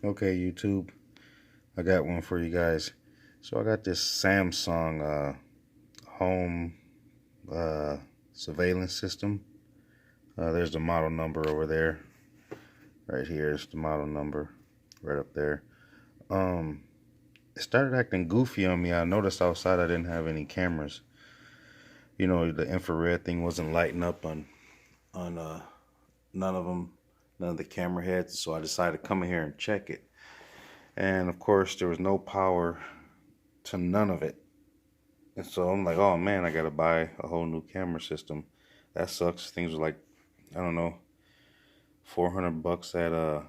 Okay, YouTube, I got one for you guys. So I got this Samsung home surveillance system. There's the model number over there. Right here is the model number, right up there. It started acting goofy on me. I noticed outside I didn't have any cameras. You know, the infrared thing wasn't lighting up on none of them, none of the camera heads. So I decided to come in here and check it. And of course, there was no power to none of it. And so I'm like, oh man, I gotta buy a whole new camera system. That sucks. Things were like, I don't know, $400 at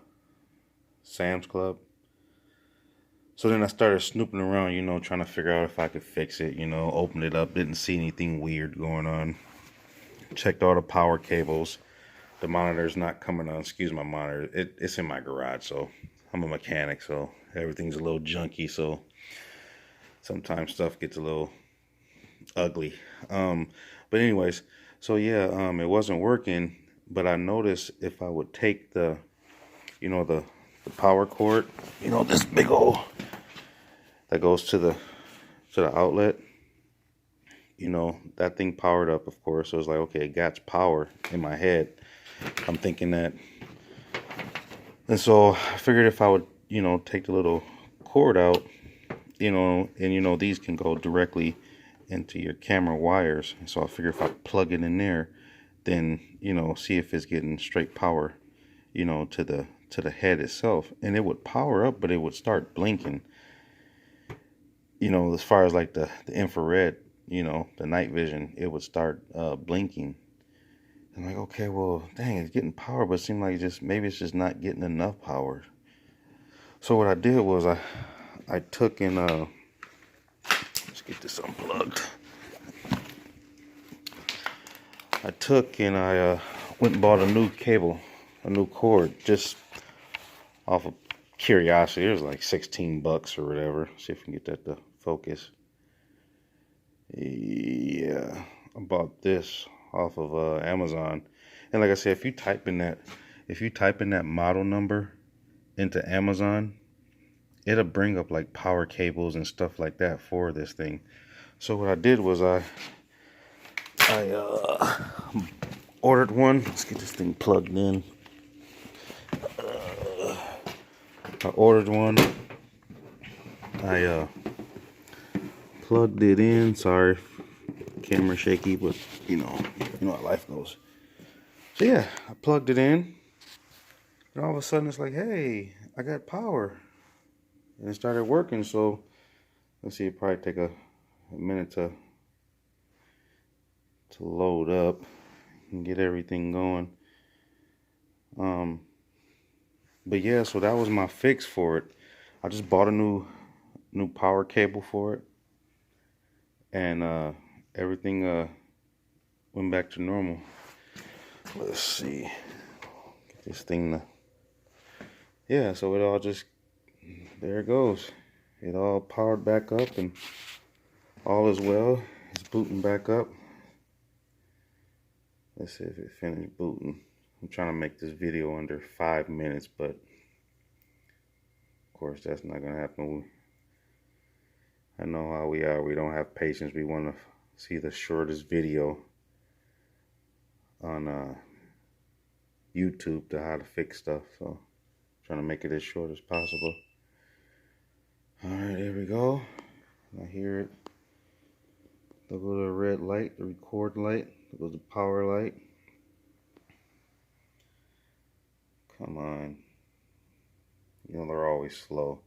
Sam's Club. So then I started snooping around, you know, trying to figure out if I could fix it, you know, opened it up, didn't see anything weird going on. Checked all the power cables. The monitor's not coming on. Excuse my monitor. It's in my garage, so I'm a mechanic, so everything's a little junky, so sometimes stuff gets a little ugly. But anyways, so yeah, it wasn't working, but I noticed if I would take the, you know, the power cord, you know, this big old that goes to the outlet, you know, that thing powered up, of course. So it was like, okay, it got power in my head. I'm thinking that. And so I figured if I would, you know, take the little cord out, you know, and you know, these can go directly into your camera wires. And so I figure if I plug it in there, then, you know, see if it's getting straight power, you know, to the head itself. And it would power up, but it would start blinking. You know, as far as like the infrared, you know, the night vision, it would start blinking. I'm like, okay, well, dang, it's getting power, but it seemed like maybe it's just not getting enough power. So what I did was I took and let's get this unplugged. I went and bought a new cable, a new cord, just off of curiosity. It was like $16 or whatever. See if we can get that to focus. Yeah, I bought this off of Amazon. And like I said, if you type in that model number into Amazon, it'll bring up like power cables and stuff like that for this thing. So what I did was I ordered one. Let's get this thing plugged in. I ordered one. I plugged it in. Sorry, camera shaky, but you know how life goes. So yeah, I plugged it in, and all of a sudden it's like, hey, I got power, and it started working. So let's see, it probably take a minute to load up and get everything going. But yeah, so that was my fix for it. I just bought a new power cable for it, and everything went back to normal. Let's see, get this thing to, yeah, so it all just, there it goes. It all powered back up and all is well. It's booting back up. Let's see if it finished booting. I'm trying to make this video under 5 minutes, but of course that's not gonna happen. I know how we are. We don't have patience. We want to see the shortest video on YouTube to how to fix stuff. So I'm trying to make it as short as possible. All right, there we go. I hear it. There goes the red light, the record light. There goes the power light. Come on. You know, they're always slow.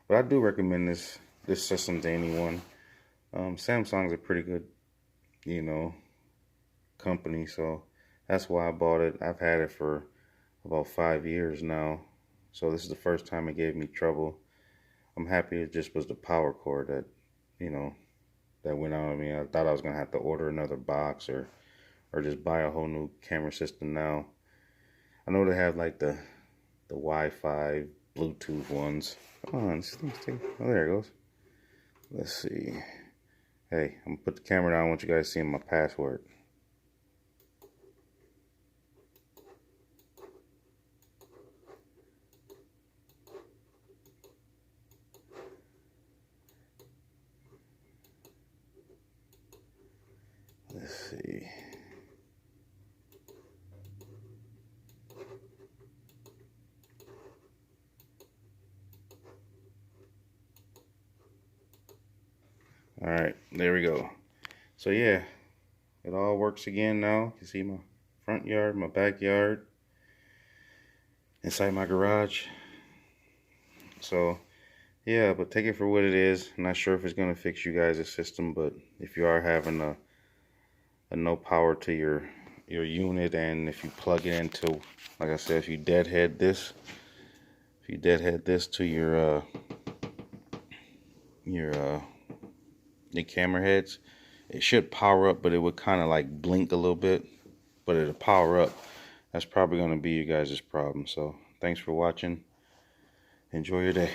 But I do recommend this system to anyone. Samsung's a pretty good, you know, company, so that's why I bought it. I've had it for about 5 years now, so this is the first time it gave me trouble. I'm happy it just was the power cord that, you know, that went out on me. I thought I was gonna have to order another box or just buy a whole new camera system now. I know they have like the Wi-Fi, Bluetooth ones. Come on, oh, there it goes. Let's see. Hey, I'm gonna put the camera down. I want you guys seeing my password. see. All right, there we go. So yeah, it all works again now. You can see my front yard, my backyard, inside my garage. So yeah, but take it for what it is. I'm not sure if it's gonna fix you guys' system, but if you are having a no power to your unit, and if you plug it into, like I said, if you deadhead this to your camera heads, it should power up, but it would kind of like blink a little bit, but it'll power up. That's probably going to be you guys' problem. So thanks for watching. Enjoy your day.